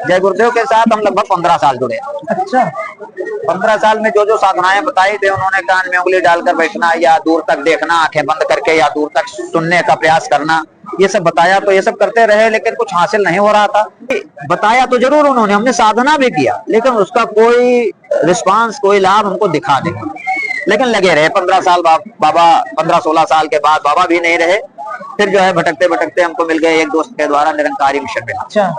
जय गुरुदेव के साथ हम लगभग 15 साल जुड़े। अच्छा, 15 साल में जो जो साधनाएं बताई थी, उन्होंने कान में उंगली डालकर बैठना, या दूर तक देखना आंखें बंद करके, या दूर तक सुनने का प्रयास करना, ये सब बताया। तो ये सब करते रहे, लेकिन कुछ हासिल नहीं हो रहा था। बताया तो जरूर उन्होंने, हमने साधना भी किया, लेकिन उसका कोई रिस्पांस, कोई लाभ हमको दिखा नहीं। लेकिन लगे रहे 15 साल बाबा, 15-16 साल के बाद बाबा भी नहीं रहे। फिर जो है भटकते भटकते हमको मिल गए एक दोस्त के द्वारा निरंकारी मिशन में। अच्छा,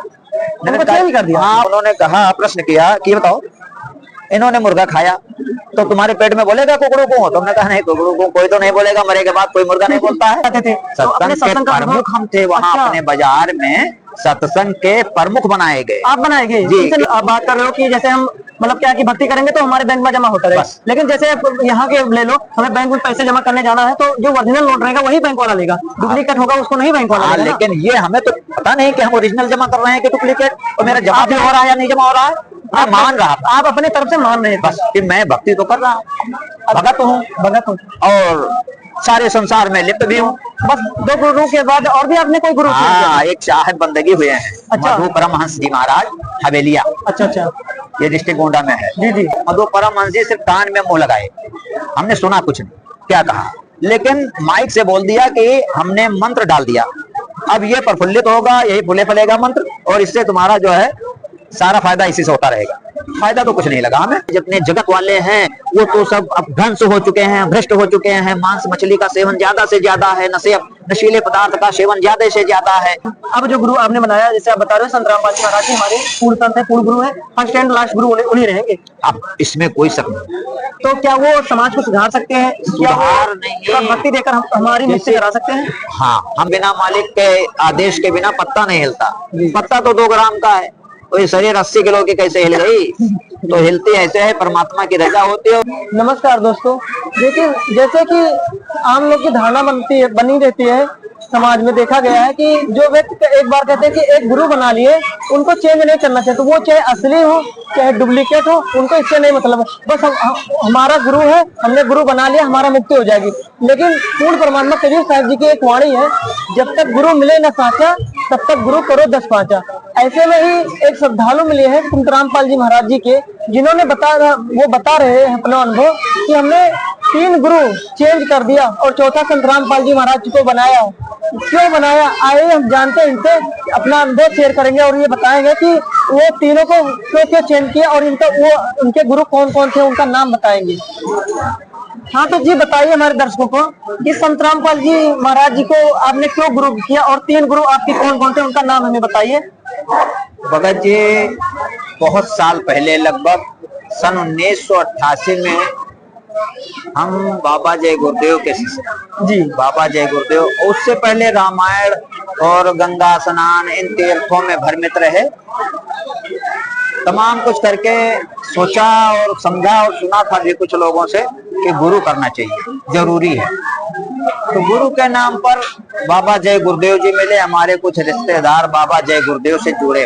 चेंज कर दिया। हाँ, उन्होंने कहा, प्रश्न किया कि बताओ, इन्होंने मुर्गा खाया तो तुम्हारे पेट में बोलेगा कुकड़ू को? तो हमने कहा नहीं, कुकड़ू को कोई तो नहीं बोलेगा, मरे के बाद कोई मुर्गा नहीं बोलता है। सत्संग के प्रमुख हम थे वहाँ। अच्छा। अपने बाजार में सत्संग के प्रमुख बनाए गए। आप बनाए गए जी। आप बात कर रहे हो कि जैसे हम मतलब क्या कि भर्ती करेंगे तो हमारे बैंक में जमा होता है, लेकिन जैसे यहाँ के ले लो, हमें बैंक में पैसे जमा करने जाना है तो जो ओरिजिनल नोट रहेगा वही बैंक वाला लेगा, डुप्लीकेट होगा उसको नहीं बैंक वाला लेगा। लेकिन ये हमें तो पता नहीं कि हम ओरिजिनल जमा कर रहे हैं कि डुप्लीकेट, और मेरा जमा भी हो रहा है या नहीं जमा हो रहा है। मैं मान रहा था, आप अपने तरफ से मान रहे थे बस कि मैं भक्ति तो कर रहा हूँ, भगत हूँ और सारे संसार में लिप्त भी हूँ। बस 2 गुरु के बाद और भी आपने कोई गुरु? हाँ, एक साहब बंदगी हुए हैं। अच्छा। मधु परमहंस जी महाराज, हवेलिया। अच्छा अच्छा, ये डिस्ट्रिक्ट गोंडा में है। जी जी। मधु परमहंस जी सिर्फ कान में मुंह लगाए, हमने सुना कुछ नहीं क्या कहा, लेकिन माइक से बोल दिया कि हमने मंत्र डाल दिया, अब ये प्रफुल्लित होगा, यही फूले फलेगा मंत्र, और इससे तुम्हारा जो है सारा फायदा इसी से होता रहेगा। फायदा तो कुछ नहीं लगा हमें। जितने जगत वाले हैं वो तो सब अब ध्वंस हो चुके हैं, भ्रष्ट हो चुके हैं। मांस मछली का सेवन ज्यादा से ज्यादा है, नशीले पदार्थ का सेवन ज्यादा से ज्यादा है। अब जो गुरु आपने बनाया, जैसे आप बता रहे हो संत रामपाल जी महाराज जी हमारे पूर्ण संत है, पूर्ण गुरु है, फर्स्ट एंड लास्ट गुरु उन्हीं रहेंगे। अब इसमें कोई शक नहीं। तो क्या वो समाज को सुधार सकते हैं? सुधार नहीं, भक्ति देकर हमारी मुक्ति करा सकते हैं? हाँ, हम बिना मालिक के आदेश के बिना पत्ता नहीं हिलता। पत्ता तो 2 ग्राम का है, तो ये शरीर 80 किलो की कैसे हिल गई? तो हिलती ऐसे है, परमात्मा की रजा होती है। नमस्कार दोस्तों, देखिए जैसे कि आम लोग की धारणा बनी रहती है, समाज में देखा गया है कि जो व्यक्ति एक बार कहते हैं कि एक गुरु बना लिए, उनको चेंज नहीं करना चाहिए, तो वो चाहे असली हो चाहे डुप्लीकेट हो, उनको इससे नहीं मतलब है। बस हमारा गुरु है, हमने गुरु बना लिया, हमारा मुक्ति हो जाएगी। लेकिन पूर्ण परमात्मा कबीर साहब जी की एक वाणी है, जब तक गुरु मिले न साचा तब तक गुरु करो 10 पांचा। ऐसे में ही एक श्रद्धालु मिले हैं संत रामपाल जी महाराज जी के, जिन्होंने वो बता रहे हैं अपना अनुभव कि हमने 3 गुरु चेंज कर दिया और चौथा संत रामपाल जी महाराज जी को बनाया। क्यों बनाया, आइए हम जानते हैं इनसे, अपना अनुभव शेयर करेंगे और ये बताएंगे कि वो तीनों को क्यों चेंज किया और उनके गुरु कौन कौन थे, उनका नाम बताएंगे। हाँ तो जी बताइए हमारे दर्शकों को कि संत रामपाल जी महाराज जी को आपने क्यों गुरु किया और 3 गुरु आपके कौन कौन थे, उनका नाम हमें बताइए। भगत जी, बहुत साल पहले, लगभग सन 1988 में हम बाबा जय गुरुदेव के शिष्य जी, बाबा जय गुरुदेव। उससे पहले रामायण और गंगा स्नान इन तीर्थों में भ्रमित रहे। तमाम कुछ करके सोचा और समझा और सुना था भी कुछ लोगों से कि गुरु करना चाहिए, जरूरी है। तो गुरु के नाम पर बाबा जय गुरुदेव जी मिले। हमारे कुछ रिश्तेदार बाबा जय गुरुदेव से जुड़े।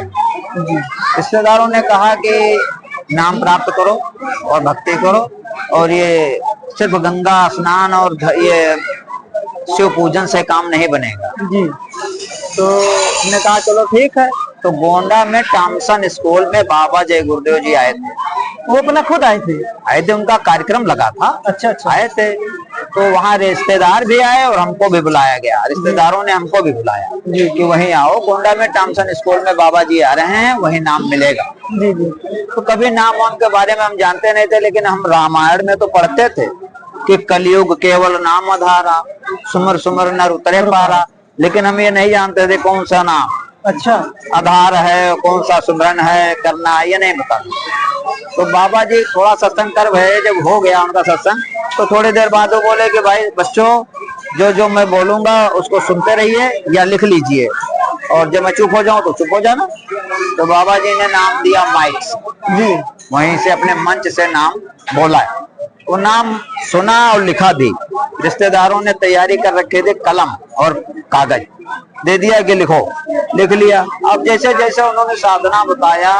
रिश्तेदारों ने कहा कि नाम प्राप्त करो और भक्ति करो, और ये सिर्फ गंगा स्नान और ये शिव पूजन से काम नहीं बनेगा जी। तो हमने कहा चलो ठीक है। तो गोंडा में टॉमसन स्कूल में बाबा जय गुरुदेव जी आए थे। वो अपना खुद आए थे? उनका कार्यक्रम लगा था। अच्छा अच्छा। आए थे तो वहाँ रिश्तेदार भी आए और हमको भी बुलाया गया। रिश्तेदारों ने हमको भी बुलाया जी कि वहीं आओ, गोंडा में टॉमसन स्कूल में बाबा जी आ रहे हैं, वहीं नाम मिलेगा जी जी। तो कभी नाम वाम के बारे में हम जानते नहीं थे, लेकिन हम रामायण में तो पढ़ते थे कि कलयुग केवल नाम आधारा, सुमर सुमर नर उतरे पारा, लेकिन हम ये नहीं जानते थे कौन सा नाम अच्छा आधार है, कौन सा सुमरन है करना है, ये नहीं पता। तो बाबा जी थोड़ा सत्संग कर भये। जब हो गया उनका सत्संग, तो थोड़ी देर बाद वो बोले कि भाई बच्चों, जो जो मैं बोलूंगा उसको सुनते रहिए या लिख लीजिए, और जब मैं चुप हो जाऊं तो चुप हो जाना। तो बाबा जी ने नाम दिया माइक जी, वहीं से अपने मंच से नाम बोला। वो नाम सुना और लिखा भी। रिश्तेदारों ने तैयारी कर रखे थे कलम और कागज, दे दिया कि लिखो, लिख लिया। अब जैसे जैसे उन्होंने साधना बताया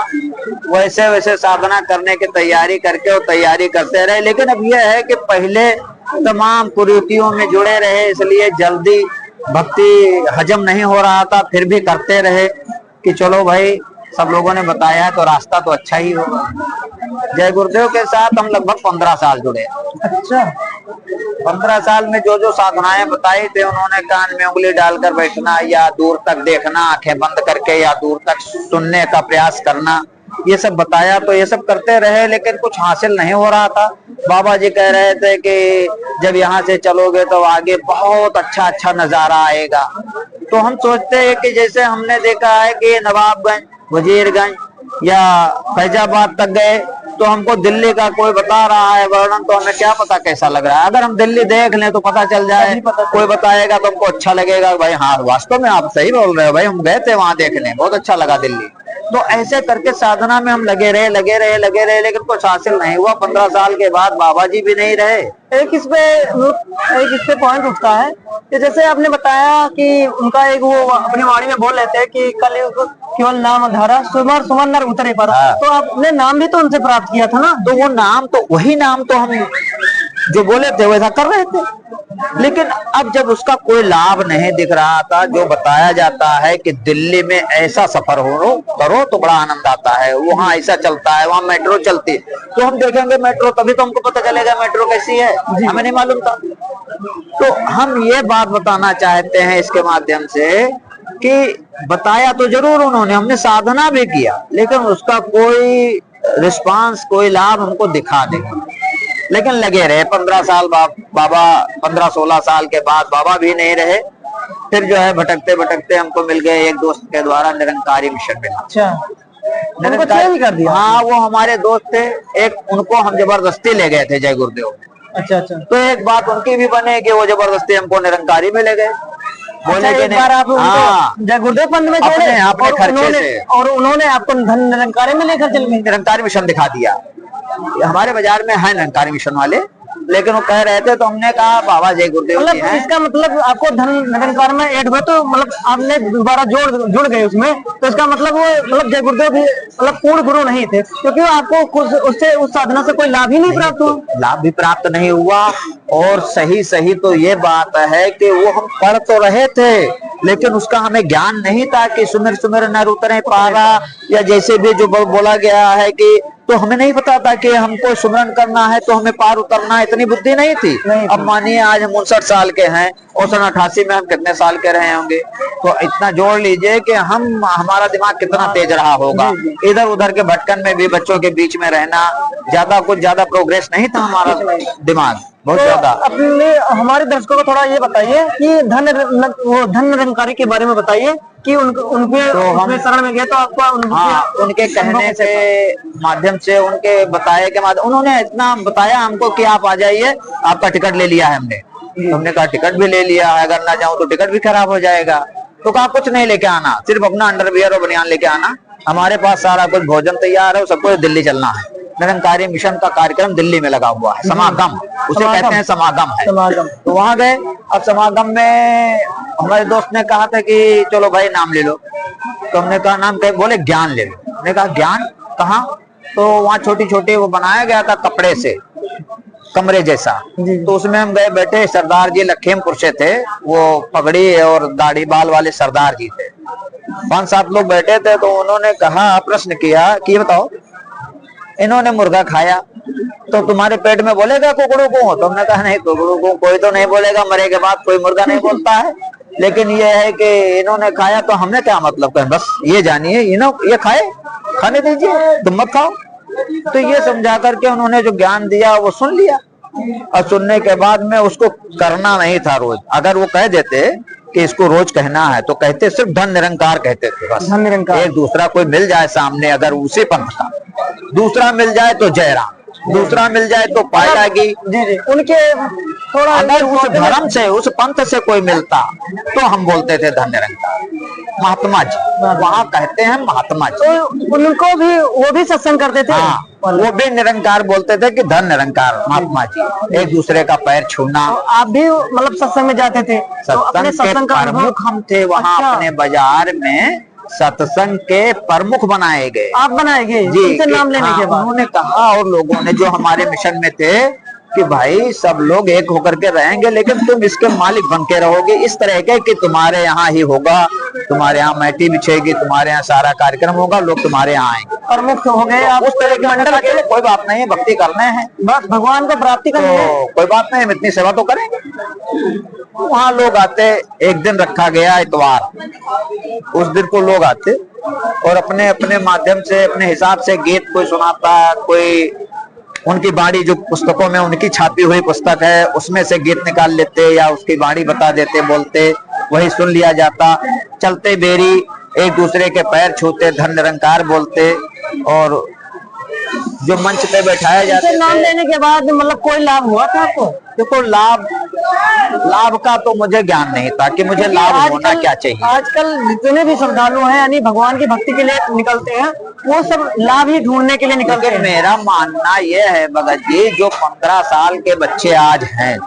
वैसे वैसे साधना करने की तैयारी करके और तैयारी करते रहे। लेकिन अब यह है कि पहले तमाम कुरीतियों में जुड़े रहे, इसलिए जल्दी भक्ति हजम नहीं हो रहा था। फिर भी करते रहे कि चलो भाई सब लोगों ने बताया है तो रास्ता तो अच्छा ही होगा। जय गुरुदेव के साथ हम लगभग 15 साल जुड़े। अच्छा, 15 साल में जो जो साधनाएं बताई थे, उन्होंने कान में उंगली डालकर बैठना या दूर तक देखना आंखें बंद करके या दूर तक सुनने का प्रयास करना, ये सब बताया। तो ये सब करते रहे लेकिन कुछ हासिल नहीं हो रहा था। बाबा जी कह रहे थे कि जब यहाँ से चलोगे तो आगे बहुत अच्छा अच्छा नजारा आएगा। तो हम सोचते हैं कि जैसे हमने देखा है कि नवाबगंज, वजीरगंज या फैजाबाद तक गए तो हमको दिल्ली का कोई बता रहा है वर्णन, तो हमें क्या पता कैसा लग रहा है। अगर हम दिल्ली देख लें तो पता चल जाए, कोई बताएगा तो हमको अच्छा लगेगा, भाई हाँ वास्तव में आप सही बोल रहे हो भाई, हम गए थे वहां देखने, बहुत अच्छा लगा दिल्ली। तो ऐसे करके साधना में हम लगे रहे लेकिन कुछ हासिल नहीं हुआ। 15 साल के बाद बाबा जी भी नहीं रहे। एक इस पे पॉइंट उठता है कि जैसे आपने बताया कि उनका एक वो अपनी वाणी में बोल लेते हैं कि कल केवल नाम धारा सुमर सुमर नर उतरे पर। तो आपने नाम भी तो उनसे प्राप्त किया था ना। तो वो नाम तो वही नाम तो हम जो बोले थे वैसा कर रहे थे, लेकिन अब जब उसका कोई लाभ नहीं दिख रहा था, जो बताया जाता है कि दिल्ली में ऐसा सफर हो करो तो बड़ा आनंद आता है, वहाँ ऐसा चलता है, वहाँ मेट्रो चलती है, तो हम देखेंगे मेट्रो तभी तो हमको पता चलेगा मेट्रो कैसी है, हमें नहीं मालूम था। तो हम ये बात बताना चाहते हैं इसके माध्यम से कि बताया तो जरूर उन्होंने, हमने साधना भी किया, लेकिन उसका कोई रिस्पांस, कोई लाभ हमको दिखा नहीं। लेकिन लगे रहे 15 साल बाबा 15-16 साल के बाद बाबा भी नहीं रहे। फिर जो है भटकते भटकते हमको मिल गए एक दोस्त के द्वारा निरंकारी मिशन में। अच्छा, उनको चेंज कर दिया। हाँ, वो हमारे दोस्त थे, एक उनको हम जबरदस्ती ले गए थे जय गुरुदेव। अच्छा अच्छा। तो एक बात उनकी भी बने कि वो जबरदस्ती हमको निरंकारी में ले गए। बोले कि बार आप हाँ, जय गुरुदेव पंथ में जोड़े अपने खर्चे से, और उन्होंने आपको निरंकारी में लेकर चल गए। निरंकारी मिशन दिखा दिया। हमारे बाजार में है निरंकारी मिशन वाले, लेकिन वो कह रहे थे तो हमने कहा बाबा जय गुरुदेव जी हैं। इसका मतलब आपको निरंकार में ऐड हुआ तो मतलब आपने दोबारा जुड़ गए उसमें, तो इसका मतलब वो मतलब जय गुरुदेव भी मतलब पूर्ण गुरु नहीं थे, क्योंकि आपको उससे उस साधना से कोई लाभ ही नहीं प्राप्त हुआ। लाभ भी प्राप्त नहीं हुआ। और सही तो ये बात है कि वो हम पढ़ तो रहे थे, लेकिन उसका हमें ज्ञान नहीं था कि सुमिर सुमिर नर उतरे पारा, या जैसे भी जो बोला गया है कि, तो हमें नहीं पता था कि हमको सुमरन करना है तो हमें पार उतरना है, इतनी बुद्धि नहीं थी। अब मानिए आज हम 59 साल के हैं और 88 में हम कितने साल के रहे होंगे, तो इतना जोड़ लीजिए कि हमारा दिमाग कितना तेज रहा होगा। इधर उधर के भटकन में भी बच्चों के बीच में रहना, ज्यादा प्रोग्रेस नहीं था हमारा दिमाग, बहुत ज्यादा। अपने हमारे दर्शकों को थोड़ा ये बताइए कि धन निरंकारी के बारे में बताइए कि उनके तो शरण में गए तो आपको उनके कहने से माध्यम से, उनके बताए के माध्यम, उन्होंने इतना बताया हमको कि आप आ जाइए, आपका टिकट ले लिया है हमने कहा टिकट भी ले लिया है, अगर ना जाऊं तो टिकट भी खराब हो जाएगा। तो कहा कुछ नहीं लेके आना, सिर्फ अपना अंडरवियर और बनियान लेके आना, हमारे पास सारा कुछ भोजन तैयार है, सबको दिल्ली चलना है। निरंकारी मिशन का कार्यक्रम दिल्ली में लगा हुआ है, समागम उसे कहते हैं, समागम है। तो वहां गए। अब समागम में हमारे दोस्त ने कहा था कि चलो भाई नाम ले लो, तो हमने कहा नाम क्या? बोले ज्ञान ले लो। हमने कहा ज्ञान कहाँ? तो वहाँ छोटी छोटी वो बनाया गया था कपड़े से, कमरे जैसा, तो उसमें हम गए बैठे। सरदार जी लखीमपुर से थे, वो पगड़ी और दाढ़ी बाल वाले सरदार जी थे। 5-7 लोग बैठे थे। तो उन्होंने कहा, प्रश्न किया कि ये बताओ, इन्होंने मुर्गा खाया तो तुम्हारे पेट में बोलेगा कुकड़ू को? तो हमने कहा नहीं, कुकड़ू को कोई तो नहीं बोलेगा, मरे के बाद कोई मुर्गा नहीं बोलता है, लेकिन ये है कि इन्होंने खाया तो हमने क्या मतलब कहें, बस ये जानिए ये खाए, खाने दीजिए, तुम मत खाओ। तो ये समझा करके उन्होंने जो ज्ञान दिया वो सुन लिया, और सुनने के बाद में उसको करना नहीं था रोज। अगर वो कह देते कि इसको रोज कहना है तो कहते सिर्फ धन निरंकार कहते थे, बस। धन निरंकार। एक दूसरा कोई मिल जाए सामने, अगर उसी पंथ का दूसरा मिल जाए तो जयराम, दूसरा मिल जाए तो पाएगी। जी उनके थोड़ा अगर उस धर्म से, उस पंथ से कोई मिलता तो हम बोलते थे धन निरंकार। महात्मा जी, वहाँ कहते हैं महात्मा जी। तो उनको भी वो भी सत्संग करते थे। हाँ, वो भी निरंकार बोलते थे कि धन निरंकार महात्मा जी, एक दूसरे का पैर छूना। तो आप भी मतलब सत्संग में जाते थे? तो अपने सत्संग के प्रमुख हम थे वहाँ। अच्छा। अपने बाजार में सत्संग के प्रमुख बनाए गए। आप बनाए गए जी, उनसे नाम लेने के बाद? उन्होंने कहा, और लोगों ने जो हमारे मिशन में थे कि भाई सब लोग एक होकर के रहेंगे, लेकिन तुम इसके मालिक बन के रहोगे, इस तरह के कि तुम्हारे यहाँ ही होगा, तुम्हारे यहाँ मैटी बिछेगी, तुम्हारे यहाँ सारा कार्यक्रम होगा, लोग तुम्हारे यहाँ आएंगे। प्रमुख हो गए आप उस तरह के मंडल के। कोई बात नहीं है, भक्ति करने हैं, बस भगवान को प्राप्ति करनी है। तो कोई बात नहीं, हम इतनी सेवा तो करेंगे। वहाँ लोग आते, एक दिन रखा गया इतवार, उस दिन को लोग आते और अपने अपने माध्यम से, अपने हिसाब से गीत कोई सुनाता, कोई उनकी बाणी, जो पुस्तकों में उनकी छापी हुई पुस्तक है उसमें से गीत निकाल लेते या उसकी बाणी बता देते, बोलते, वही सुन लिया जाता। चलते बेरी एक दूसरे के पैर छूते, धन निरंकार बोलते, और जो मंच पे बैठाया जाते नाम लेने के बाद मतलब कोई लाभ हुआ था आपको? देखो, लाभ का तो मुझे ज्ञान नहीं था कि मुझे लाभ होना क्या चाहिए। आजकल जितने भी श्रद्धालु हैं यानी भगवान की भक्ति के लिए निकलते हैं, वो सब लाभ ही ढूंढने के लिए निकलते हैं। मेरा मानना यह है भगत जी, जो 15 साल के बच्चे आज हैं,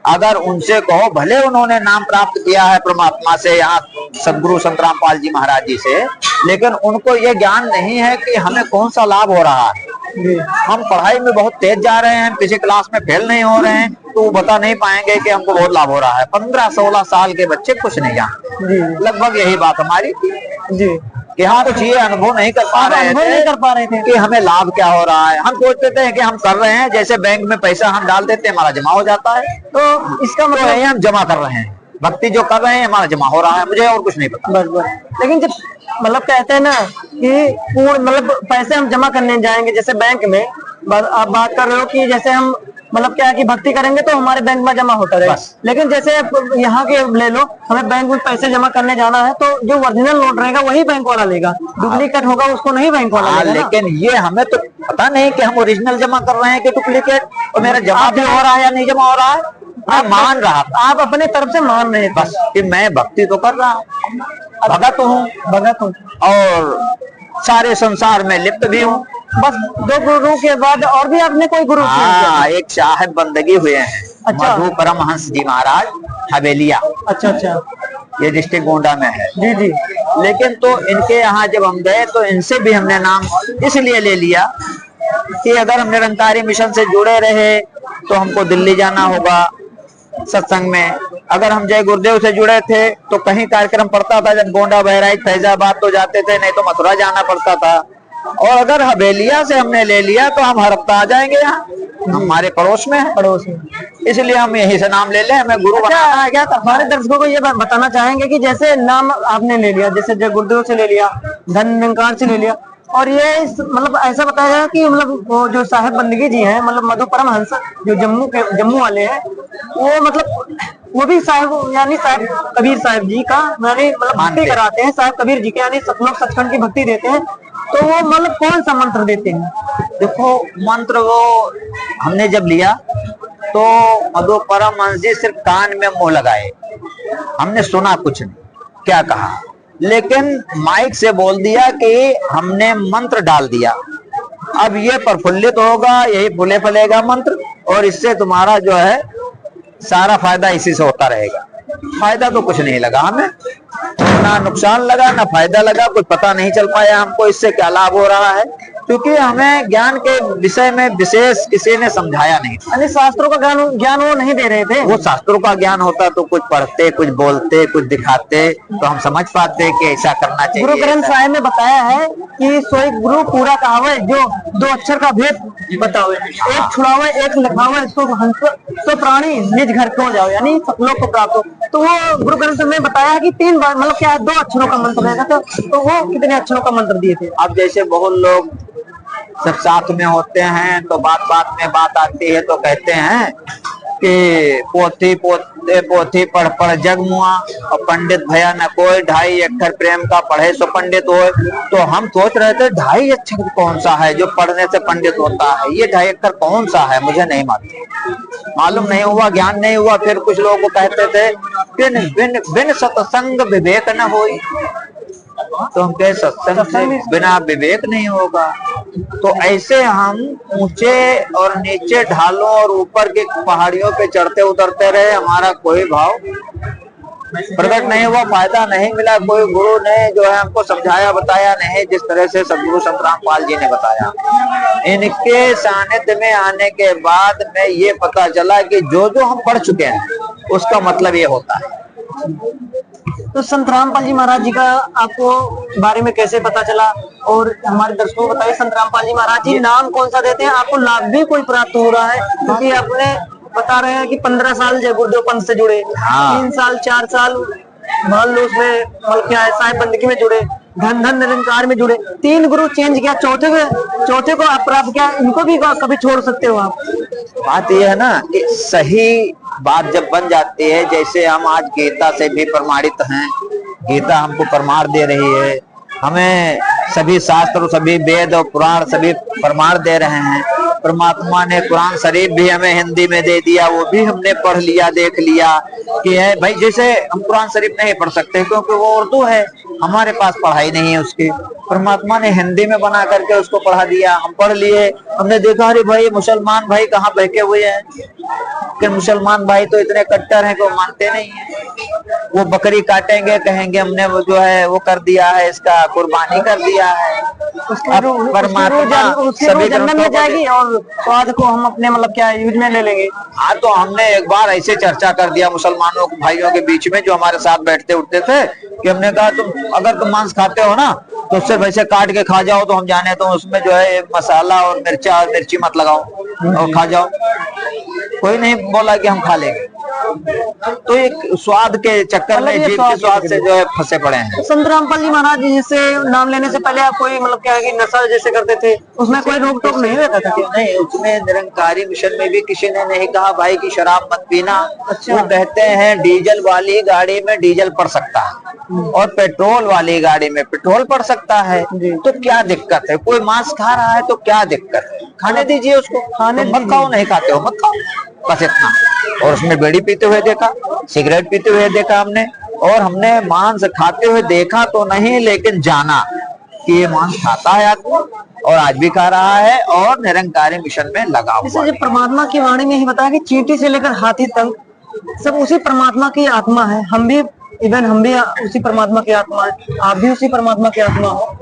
अगर उनसे कहो, भले उन्होंने नाम प्राप्त किया है परमात्मा से, यहाँ सदगुरु संत रामपाल जी महाराज जी से, लेकिन उनको ये ज्ञान नहीं है कि हमें कौन सा लाभ हो रहा है। हम पढ़ाई में बहुत तेज जा रहे हैं, किसी क्लास में फेल नहीं हो रहे हैं, तो वो बता नहीं पाएंगे कि हमको बहुत लाभ हो रहा है। 15-16 साल के बच्चे कुछ नहीं जानते। लगभग यही बात हमारी जी, कि हाँ कुछ ये अनुभव नहीं कर पा रहे थे कि हमें लाभ क्या हो रहा है। हम सोचते थे कि हम कर रहे हैं, जैसे बैंक में पैसा हम डाल देते हैं, हमारा जमा हो जाता है, तो इसका मतलब है हम जमा कर रहे हैं। भक्ति जो कर रहे हैं, हमारा जमा हो रहा है, मुझे और कुछ नहीं पता। बस। लेकिन जब मतलब कहते हैं ना कि पूर्ण मतलब पैसे हम जमा करने जाएंगे, जैसे बैंक में आप बात कर रहे हो कि जैसे हम मतलब क्या है कि भक्ति करेंगे तो हमारे बैंक में जमा होता रहेगा। लेकिन जैसे यहाँ के ले लो, हमें बैंक में पैसे जमा करने जाना है, तो जो ओरिजिनल नोट रहेगा वही बैंक वाला लेगा, डुप्लीकेट होगा उसको नहीं बैंक वाला लेगा। लेकिन ये हमें तो पता नहीं कि हम ओरिजिनल जमा कर रहे हैं कि डुप्लीकेट, और मेरा जमा भी हो रहा है या नहीं जमा हो रहा है। मैं मान रहा था, आप अपने तरफ से मान रहे थे बस कि मैं भक्ति तो कर रहा हूँ, भगत हूँ और सारे संसार में लिप्त भी हूँ। बस 2 गुरु के बाद और भी आपने कोई गुरु? हाँ, एक साहब बंदगी हुए हैं। अच्छा। मधु परमहंस जी महाराज, हवेलिया। अच्छा, ये डिस्ट्रिक्ट गोंडा में है। जी। लेकिन तो इनके यहाँ जब हम गए तो इनसे भी हमने नाम इसलिए ले लिया कि अगर हम निरंकारी मिशन से जुड़े रहे तो हमको दिल्ली जाना होगा सत्संग में। अगर हम जय गुरुदेव से जुड़े थे तो कहीं कार्यक्रम पड़ता था, जब गोंडा, बहराइच, फैजाबाद तो जाते थे, नहीं तो मथुरा जाना पड़ता था। और अगर हवेलिया से हमने ले लिया तो हम हर हफ्ता आ जाएंगे, यहाँ हमारे पड़ोस में है, इसलिए हम यहीं से नाम ले लें, हमें गुरु बनाना है क्या। हमारे दर्शकों को ये बताना चाहेंगे कि जैसे नाम आपने ले लिया, जैसे जय गुरुदेव से ले लिया, धन निरंकार से ले लिया, और ये मतलब ऐसा बताया गया कि मतलब वो जो साहेब बंदगी जी हैं, मतलब मधु परमहंस जो जम्मू वाले हैं, वो मतलब वो भी साहेब यानी साहेब कबीर साहब जी का यानी मतलब भक्ति कराते हैं, साहेब कबीर जी के यानी सब लोग सचखंड की भक्ति देते हैं। तो वो मतलब कौन सा मंत्र देते हैं? देखो, मंत्र वो हमने जब लिया तो मधु परमहंस जी सिर्फ कान में मुंह लगाए, हमने सुना कुछ नहीं क्या कहा, लेकिन माइक से बोल दिया कि हमने मंत्र डाल दिया, अब ये प्रफुल्लित होगा, यही फूले फलेगा मंत्र, और इससे तुम्हारा जो है सारा फायदा इसी से होता रहेगा। फायदा तो कुछ नहीं लगा हमें, ना नुकसान लगा ना फायदा लगा, कुछ पता नहीं चल पाया हमको इससे क्या लाभ हो रहा है, क्योंकि हमें ज्ञान के विषय में विशेष किसी ने समझाया नहीं था। यानी शास्त्रों का ज्ञान वो नहीं दे रहे थे। वो शास्त्रों का ज्ञान होता तो कुछ पढ़ते, कुछ बोलते, कुछ दिखाते तो हम समझ पाते कि ऐसा करना चाहिए। गुरु ग्रंथ साहिब ने बताया है कि सोई गुरु पूरा कहावे, जो 2 अक्षर का भेद बतावे, एक छुड़ावे एक लिखावे, तो प्राणी निज घर को जाओ, यानी सपनों को प्राप्त हो। तो वो गुरु ग्रंथ में बताया है कि 3 बार मतलब क्या है, 2 अक्षरों का मंत्र रहेगा। तो वो कितने अक्षरों का मंत्र दिए थे? अब जैसे बहुत लोग सब साथ में होते हैं तो बात में बात आती है तो कहते हैं कि पोथी पढ़ पढ़ जग मुआ, और पंडित भया न कोई, 2.5 अक्षर प्रेम का पढ़े सो पंडित होए। तो हम सोच रहे थे 2.5 अक्षर कौन सा है जो पढ़ने से पंडित होता है, ये 2.5 अक्षर कौन सा है, मुझे नहीं मालूम नहीं हुआ, ज्ञान नहीं हुआ। फिर कुछ लोग को कहते थे बिन सत्संग विवेक न होई, तो हम कहे सत्संग से बिना विवेक नहीं होगा। तो ऐसे हम ऊंचे और नीचे ढालों और ऊपर के पहाड़ियों पे चढ़ते उतरते रहे, हमारा कोई भाव प्रकट नहीं हुआ, फायदा नहीं मिला। कोई गुरु ने जो है हमको समझाया बताया नहीं, जिस तरह से सदगुरु संत रामपाल जी ने बताया। इनके सानिध्य में आने के बाद में ये पता चला कि जो जो हम पढ़ चुके हैं उसका मतलब ये होता है। तो संत रामपाल जी महाराज जी का आपको बारे में कैसे पता चला, और हमारे दर्शकों को बताइए संत रामपाल जी महाराज जी नाम कौन सा देते हैं, आपको लाभ भी कोई प्राप्त हो रहा है? क्योंकि आपने बता रहे हैं कि 15 साल जय गुरुदेव पंथ से जुड़े, 3 साल 4 साल मान लो उसमें क्या है साहिब बंदगी में जुड़े, धन धन निरंकार में जुड़े, 3 गुरु चेंज किया, चौथे को आप प्राप्त किया, इनको भी कभी छोड़ सकते हो आप? बात यह है ना कि सही बात जब बन जाती है, जैसे हम आज गीता से भी प्रमाणित हैं, गीता हमको प्रमाण दे रही है, हमें सभी शास्त्र सभी वेद और पुराण सभी प्रमाण दे रहे हैं। परमात्मा ने कुरान शरीफ भी हमें हिंदी में दे दिया, वो भी हमने पढ़ लिया देख लिया कि है भाई। जैसे हम कुरान शरीफ नहीं पढ़ सकते क्योंकि वो उर्दू है, हमारे पास पढ़ाई नहीं है उसकी, परमात्मा ने हिंदी में बना करके उसको पढ़ा दिया, हम पढ़ लिए। हमने देखा अरे भाई मुसलमान भाई कहाँ बहके हुए हैं, कि मुसलमान भाई तो इतने कट्टर हैं कि वो मानते नहीं है। वो बकरी काटेंगे कहेंगे हमने वो जो है वो कर दिया है, इसका कुर्बानी कर दिया है। परमात्मा सभी जन्नत में जाएगी और स्वाद को हम अपने मतलब क्या यूज में ले लेंगे। हाँ, तो हमने एक बार ऐसे चर्चा कर दिया मुसलमानों भाइयों के बीच में जो हमारे साथ बैठते उठते थे, कि हमने कहा तुम मांस खाते हो ना तो सिर्फ ऐसे काट के खा जाओ, तो हम जाने तो उसमें जो है मसाला और मिर्ची मत लगाओ और खा जाओ। कोई नहीं बोला कि हम खा लेंगे। तो एक स्वाद के चक्कर में जीभ के स्वाद से जो है फंसे पड़े हैं। संत रामपाल जी महाराज जी से नाम लेने से पहले आप कोई मतलब क्या है कि नशा जैसे करते थे, उसमें कोई रोक टोक नहीं रहता था क्या? नहीं, उसमें निरंकारी मिशन में भी किसी ने नहीं कहा भाई की शराब मत पीना। अच्छा। वो कहते हैं डीजल वाली गाड़ी में डीजल पड़ सकता है और पेट्रोल वाली गाड़ी में पेट्रोल पड़ सकता है, तो क्या दिक्कत है? कोई मांस खा रहा है तो क्या दिक्कत है? खाने दीजिए उसको, खाने मत खाओ, नहीं खाते हो मत खाओ, बस इतना। और उसमें बीड़ी पीते हुए देखा, सिगरेट पीते हुए देखा हमने, और हमने मांस खाते हुए देखा तो नहीं, लेकिन जाना कि ये मांस खाता है आदमी और आज भी खा रहा है और निरंकारी मिशन में लगा हुआ है। परमात्मा की वाणी में ही बताया कि चींटी से लेकर हाथी तक सब उसी परमात्मा की आत्मा है। हम भी उसी परमात्मा की आत्मा है, आप भी उसी परमात्मा की आत्मा हो।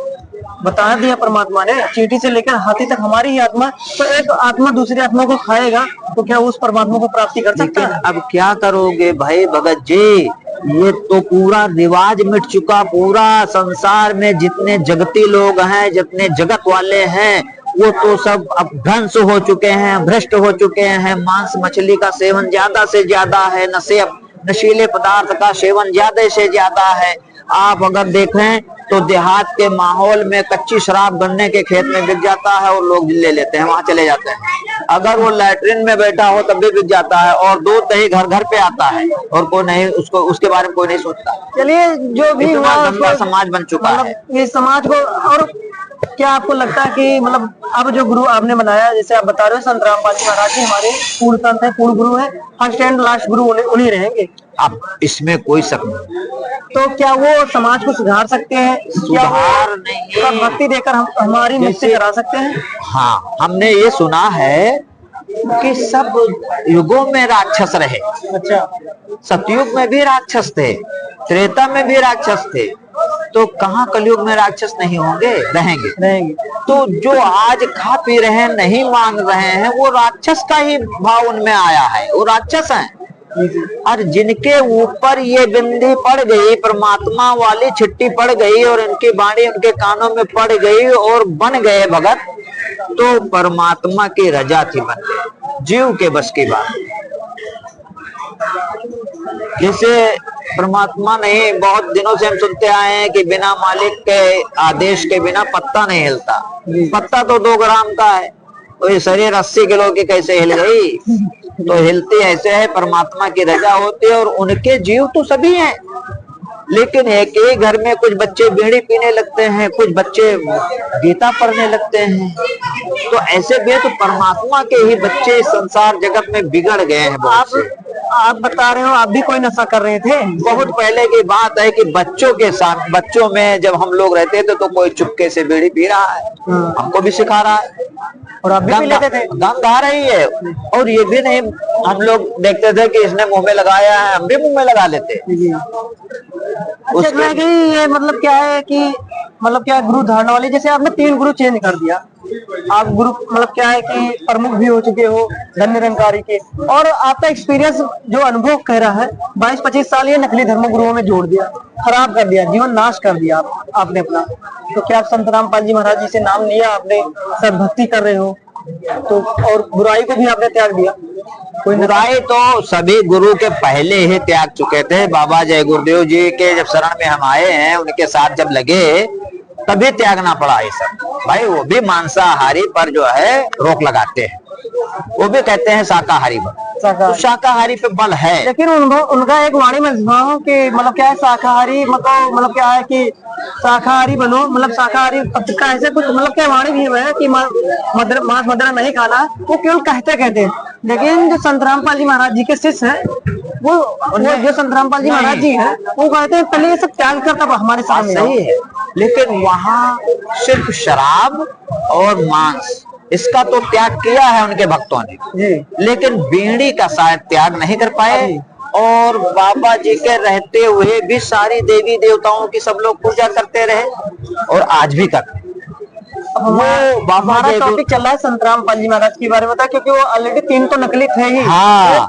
बता दिया परमात्मा ने, चींटी से लेकर हाथी तक हमारी ही आत्मा। तो एक आत्मा दूसरी आत्मा को खाएगा तो क्या उस परमात्मा को प्राप्ति कर सकता है? अब क्या करोगे भाई भगत जी, ये तो पूरा रिवाज मिट चुका। पूरा संसार में जितने जगती लोग हैं, जितने जगत वाले हैं, वो तो सब अब ध्वंस हो चुके हैं, भ्रष्ट हो चुके हैं। मांस मछली का सेवन ज्यादा से ज्यादा है, नशीले पदार्थ का सेवन ज्यादा से ज्यादा है। आप अगर देखें तो देहात के माहौल में कच्ची शराब गन्ने के खेत में बिक जाता है और लोग ले लेते हैं, वहां चले जाते हैं। अगर वो लैट्रिन में बैठा हो तब भी बिक जाता है, और दूध दही घर घर पे आता है और कोई नहीं उसके बारे में कोई नहीं सोचता। चलिए, जो भी इतना गंदा समाज बन चुका है ये समाज को। और क्या आपको लगता है कि मतलब अब जो गुरु आपने बनाया, जैसे आप बता रहे हो संत रामपाल जी महाराज जी हमारे पूर्ण संत है, पूर्ण गुरु है, फर्स्ट एंड लास्ट गुरु उन्हीं रहेंगे, अब इसमें कोई शक नहीं। तो क्या वो समाज को सुधार सकते हैं? सुधार नहीं, भक्ति देकर हम हमारी मुक्ति करा सकते हैं? हाँ, हमने ये सुना है कि सब युगों में राक्षस रहे। अच्छा। सतयुग में भी राक्षस थे, त्रेता में भी राक्षस थे, तो कहाँ कलयुग में राक्षस नहीं होंगे? रहेंगे। तो जो आज खा पी रहे हैं, नहीं मांग रहे हैं, वो राक्षस का ही भाव उनमें आया है, वो राक्षस हैं। और जिनके ऊपर ये बिंदी पड़ गई, परमात्मा वाली छिट्टी पड़ गई और इनकी बाणी उनके कानों में पड़ गई और बन गए भगत, तो परमात्मा की रजा थी बन गए, जीव के बस की बात। जैसे परमात्मा नहीं, बहुत दिनों से हम सुनते आए हैं कि बिना मालिक के आदेश के बिना पत्ता नहीं हिलता। पत्ता तो 2 ग्राम का है, तो ये शरीर 80 किलो की कैसे हिल गई? तो हिलती ऐसे है, परमात्मा की रजा होती है। और उनके जीव तो सभी हैं, लेकिन एक ही घर में कुछ बच्चे बीड़ी पीने लगते हैं, कुछ बच्चे गीता पढ़ने लगते हैं, तो ऐसे भी तो परमात्मा के ही बच्चे संसार जगत में बिगड़ गए हैं बहुत से। आप बता रहे हो आप भी कोई नशा कर रहे थे? बहुत पहले की बात है कि बच्चों के साथ, बच्चों में जब हम लोग रहते थे तो कोई चुपके से बीड़ी पी रहा है, हमको भी सिखा रहा है और आप भी पी लेते थे? गंध आ रही है, और ये भी नहीं, हम लोग देखते थे कि इसने मुंह में लगाया है, हम भी मुंह में लगा लेते। अच्छा रह गई ये, मतलब क्या है कि मतलब क्या गुरु धारणा वाली, जैसे आपने 3 गुरु चेंज कर दिया, आप गुरु मतलब क्या है कि प्रमुख भी हो चुके हो धन निरंकारी के, और आपका एक्सपीरियंस जो अनुभव कह रहा है 22-25 साल ये नकली धर्म गुरुओं में जोड़ दिया, खराब कर दिया, जीवन नाश कर दिया आपने अपना। तो क्या आप संत रामपाल जी महाराज जी से नाम लिया आपने, सद्भक्ति कर रहे हो तो, और बुराई को भी आपने त्याग दिया? कोई बुराई तो सभी गुरु के पहले ही त्याग चुके थे। बाबा जय गुरुदेव जी के जब शरण में हम आए हैं, उनके साथ जब लगे तभी त्यागना पड़ा ये सब। भाई वो भी मांसाहारी पर जो है रोक लगाते हैं, वो भी कहते हैं शाकाहारी पर, तो शाकाहारी पे बल है। लेकिन उनका एक वाणी में सुना हूं कि मतलब क्या है शाकाहारी, मतलब क्या है कि शाकाहारी बनो, मतलब शाकाहारी पत्रिका ऐसे कुछ, मतलब क्या वाणी भी है कि मांस मदिरा नहीं खाना, वो केवल कहते। लेकिन जो संत रामपाल जी महाराज जी के शिष्य है, वो जो संत रामपाल जी महाराज जी है, वो कहते हैं पहले ये सब त्याग करता हमारे सामने। सही है, लेकिन वहाँ सिर्फ शराब और मांस इसका तो त्याग किया है उनके भक्तों ने, लेकिन बीड़ी का शायद त्याग नहीं कर पाए। और बाबा जी के रहते हुए भी सारी देवी देवताओं की सब लोग पूजा करते रहे, और आज भी करते। वो हमारा टॉपिक चल रहा है संत रामपाल जी महाराज के बारे में था, क्योंकि वो ऑलरेडी 3 तो नकली थे ही,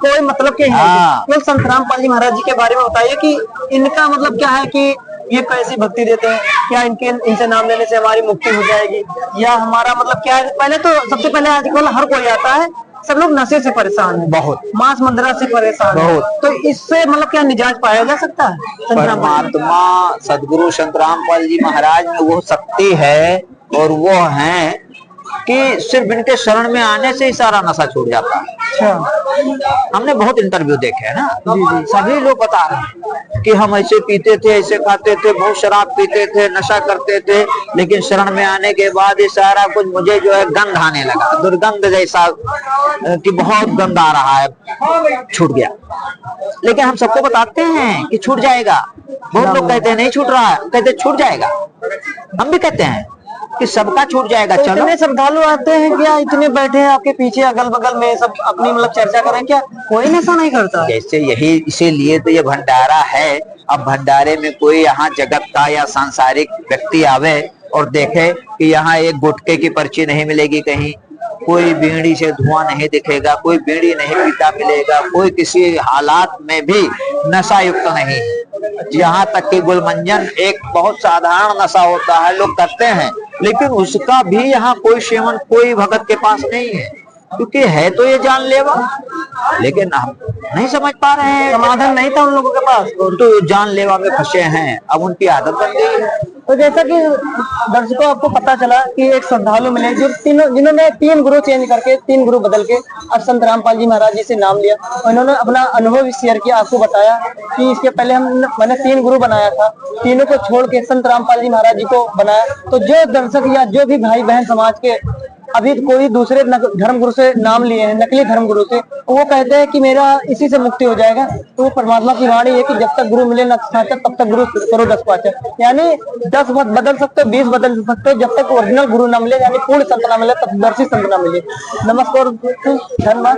कोई मतलब के है। संत रामपाल जी महाराज जी के बारे में बताइए कि इनका मतलब क्या है कि ये कैसी भक्ति देते हैं, क्या इनसे नाम लेने से हमारी मुक्ति हो जाएगी, या हमारा मतलब क्या है? पहले तो सबसे पहले आजकल हर कोई आता है, सब लोग नशे से परेशान है, बहुत मांस मदिरा से परेशान है, तो इससे मतलब क्या निजात पाया जा सकता है? परमात्मा सदगुरु संत रामपाल जी महाराज में वो शक्ति है, और वो है कि सिर्फ इनके शरण में आने से ही सारा नशा छूट जाता है। अच्छा, हमने बहुत इंटरव्यू देखे हैं ना, सभी लोग बता रहे हैं कि हम ऐसे पीते थे, ऐसे खाते थे, बहुत शराब पीते थे, नशा करते थे, लेकिन शरण में आने के बाद ये सारा कुछ मुझे जो है गंध आने लगा, दुर्गंध जैसा कि बहुत गंद आ रहा है, छूट गया। लेकिन हम सबको बताते हैं कि छूट जाएगा। बहुत लोग कहते हैं नहीं छूट रहा है, कहते छूट जाएगा। हम भी कहते हैं कि सबका छूट जाएगा। तो चलो, इतने श्रद्धालु आते हैं क्या, इतने बैठे हैं आपके पीछे अगल बगल में, सब अपनी मतलब चर्चा करें, क्या कोई नशा नहीं करता? जैसे यही इसीलिए तो ये भंडारा है। अब भंडारे में कोई यहाँ जगत का या सांसारिक व्यक्ति आवे और देखे कि यहाँ एक गुटखे की पर्ची नहीं मिलेगी, कहीं कोई बीड़ी से धुआं नहीं दिखेगा, कोई बीड़ी नहीं पीता मिलेगा, कोई किसी हालात में भी नशा युक्त नहीं। यहाँ तक कि गुलमंजन एक बहुत साधारण नशा होता है, लोग करते हैं, लेकिन उसका भी यहाँ कोई सेवन कोई भगत के पास नहीं है, क्योंकि है तो ये जानलेवा। लेकिन हम नहीं समझ पा रहे हैं, समाधान नहीं था उन लोगों के पास, तो जानलेवा में फंसे हैं, अब उनकी आदत बन गई है। तो जैसा कि दर्शकों आपको पता चला कि एक श्रद्धालु मिले जो जिन्होंने 3 गुरु चेंज करके 3 गुरु बदल के अब संत रामपाल जी महाराज जी से नाम लिया, उन्होंने अपना अनुभव भी शेयर किया, आपको बताया कि इसके पहले मैंने 3 गुरु बनाया था, तीनों को छोड़ के संत रामपाल जी महाराज जी को बनाया। तो जो दर्शक या जो भी भाई बहन समाज के अभी कोई दूसरे धर्म गुरु से नाम लिए हैं, नकली धर्म गुरु से, वो कहते हैं कि मेरा इसी से मुक्ति हो जाएगा, तो वो परमात्मा की वाणी है कि जब तक गुरु मिले न साचक तब तक गुरु करो 10 पाचक। यानी 10 बदल सकते हो, 20 बदल सकते हो, जब तक ओरिजिनल गुरु न मिले, यानी पूर्ण संत न मिले, तब दर्शी संत न मिले। नमस्कार, धन्यवाद।